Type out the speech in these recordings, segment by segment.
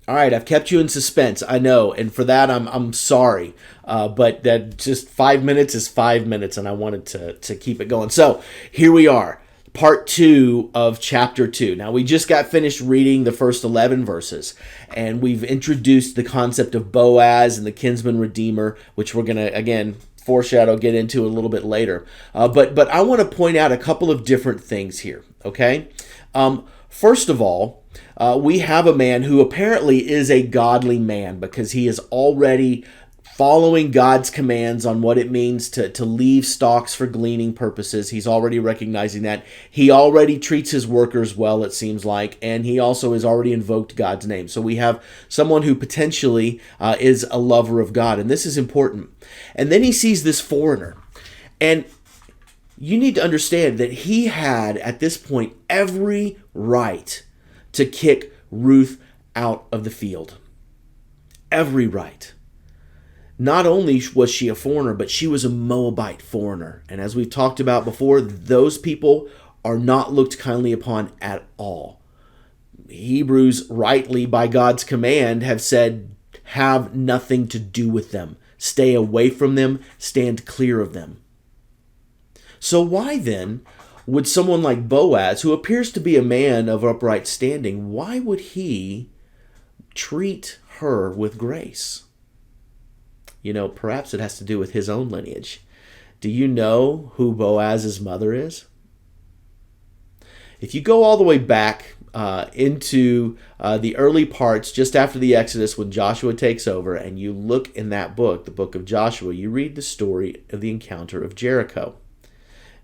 All right, I've kept you in suspense. I know, and for that, I'm sorry. But that just 5 minutes is 5 minutes, and I wanted to keep it going. So here we are, part 2 of chapter 2. Now we just got finished reading the first 11 verses, and we've introduced the concept of Boaz and the kinsman redeemer, which we're gonna again foreshadow, get into a little bit later. But I want to point out a couple of different things here. Okay, first of all. We have a man who apparently is a godly man because he is already following God's commands on what it means to leave stalks for gleaning purposes. He's already recognizing that. He already treats his workers well, it seems like, and he also has already invoked God's name. So we have someone who potentially is a lover of God, and this is important. And then he sees this foreigner, and you need to understand that he had, at this point, every right to kick Ruth out of the field. Every right. Not only was she a foreigner, but she was a Moabite foreigner. And as we've talked about before, those people are not looked kindly upon at all. Hebrews, rightly by God's command, have said, have nothing to do with them. Stay away from them. Stand clear of them. So why then would someone like Boaz, who appears to be a man of upright standing, why would he treat her with grace? You know, perhaps it has to do with his own lineage. Do you know who Boaz's mother is? If you go all the way back into the early parts, just after the Exodus, when Joshua takes over, and you look in that book, the book of Joshua, you read the story of the encounter of Jericho.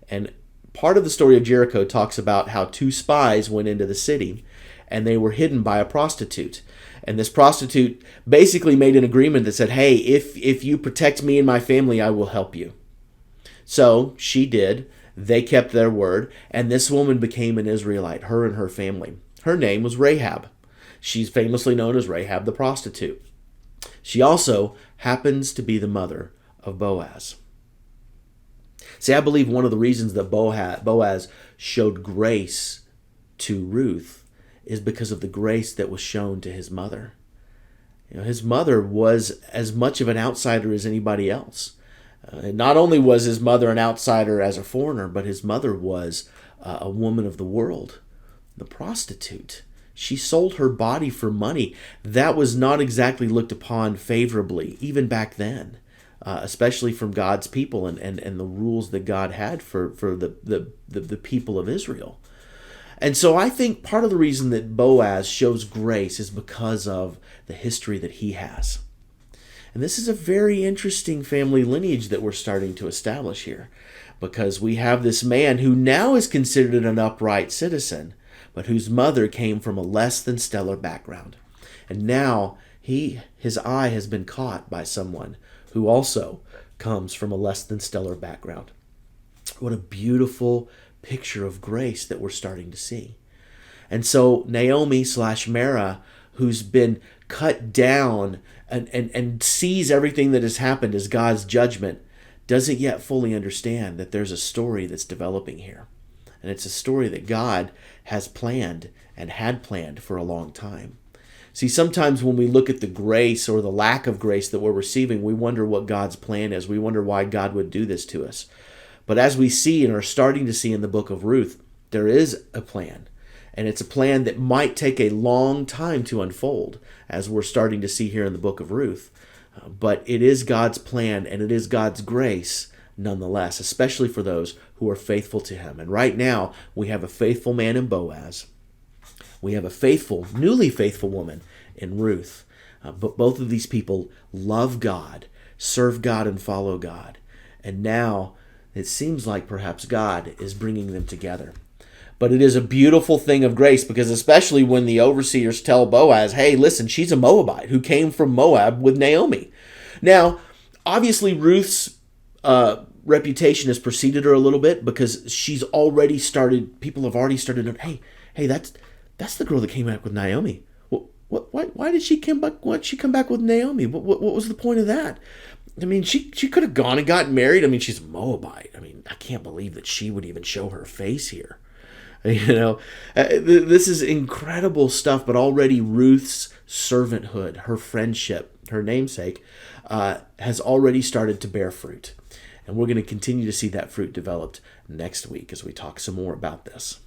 And part of the story of Jericho talks about how 2 spies went into the city and they were hidden by a prostitute. And this prostitute basically made an agreement that said, hey, if you protect me and my family, I will help you. So she did. They kept their word. And this woman became an Israelite, her and her family. Her name was Rahab. She's famously known as Rahab the prostitute. She also happens to be the mother of Boaz. See, I believe one of the reasons that Boaz showed grace to Ruth is because of the grace that was shown to his mother. You know, his mother was as much of an outsider as anybody else. Not only was his mother an outsider as a foreigner, but his mother was a woman of the world, the prostitute. She sold her body for money. That was not exactly looked upon favorably, even back then. Especially from God's people and the rules that God had for the people of Israel. And so I think part of the reason that Boaz shows grace is because of the history that he has. And this is a very interesting family lineage that we're starting to establish here, because we have this man who now is considered an upright citizen, but whose mother came from a less than stellar background. And now his eye has been caught by someone who also comes from a less than stellar background. What a beautiful picture of grace that we're starting to see. And so Naomi / Mara, who's been cut down and sees everything that has happened as God's judgment, doesn't yet fully understand that there's a story that's developing here. And it's a story that God has planned and had planned for a long time. See, sometimes when we look at the grace or the lack of grace that we're receiving, we wonder what God's plan is. We wonder why God would do this to us. But as we see and are starting to see in the book of Ruth, there is a plan. And it's a plan that might take a long time to unfold, as we're starting to see here in the book of Ruth. But it is God's plan, and it is God's grace nonetheless, especially for those who are faithful to him. And right now, we have a faithful man in Boaz. We have a faithful, newly faithful woman in Ruth. But both of these people love God, serve God, and follow God. And now it seems like perhaps God is bringing them together. But it is a beautiful thing of grace, because especially when the overseers tell Boaz, hey, listen, she's a Moabite who came from Moab with Naomi. Now, obviously Ruth's reputation has preceded her a little bit, because she's already started, people have already started, hey, that's the girl that came back with Naomi. Why did she come back? Why did she come back with Naomi? What was the point of that? I mean, she could have gone and gotten married. I mean, she's a Moabite. I mean, I can't believe that she would even show her face here. This is incredible stuff, but already Ruth's servanthood, her friendship, her namesake, has already started to bear fruit. And we're going to continue to see that fruit developed next week as we talk some more about this.